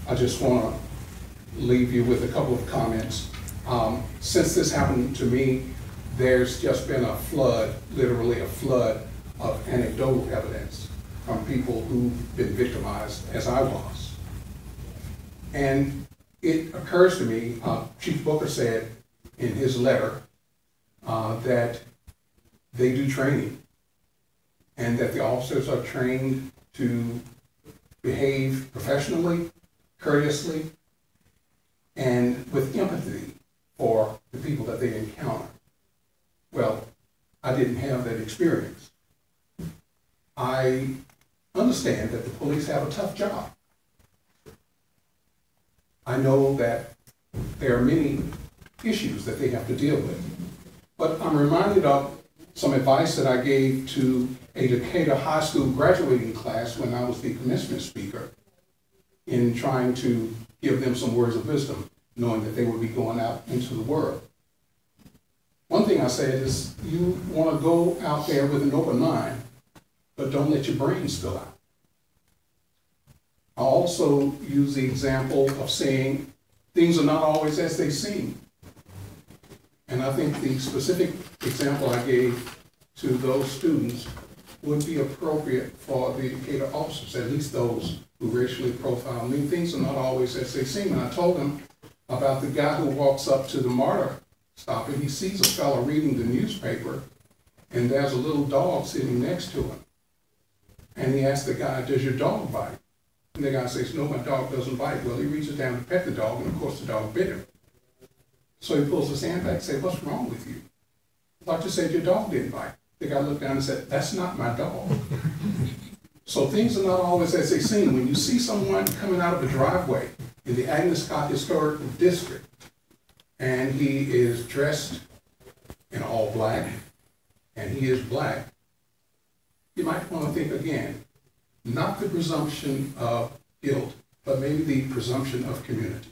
I just want to leave you with a couple of comments. Since this happened to me, there's just been a flood, literally a flood of anecdotal evidence from people who've been victimized as I was. And it occurs to me, Chief Booker said in his letter that they do training and that the officers are trained to behave professionally, courteously, and with empathy for the people that they encounter. Well, I didn't have that experience. I understand that the police have a tough job. I know that there are many issues that they have to deal with. But I'm reminded of some advice that I gave to a Decatur High School graduating class when I was the commencement speaker in trying to give them some words of wisdom, knowing that they would be going out into the world. One thing I said is, you want to go out there with an open mind, but don't let your brain spill out. I also use the example of saying things are not always as they seem. And I think the specific example I gave to those students would be appropriate for the Decatur officers, at least those who racially profile me. Things are not always as they seem. And I told them about the guy who walks up to the MARTA stop and he sees a fellow reading the newspaper and there's a little dog sitting next to him. And he asks the guy, "Does your dog bite?" And the guy says, "No, my dog doesn't bite." Well, he reaches down to pet the dog, and of course the dog bit him. So he pulls his hand back and says, "What's wrong with you? I thought you said your dog didn't bite." The guy looked down and said, "That's not my dog." So things are not always as they seem. When you see someone coming out of a driveway in the Agnes Scott Historical District, and he is dressed in all black, and he is black, you might want to think again, not the presumption of guilt, but maybe the presumption of community.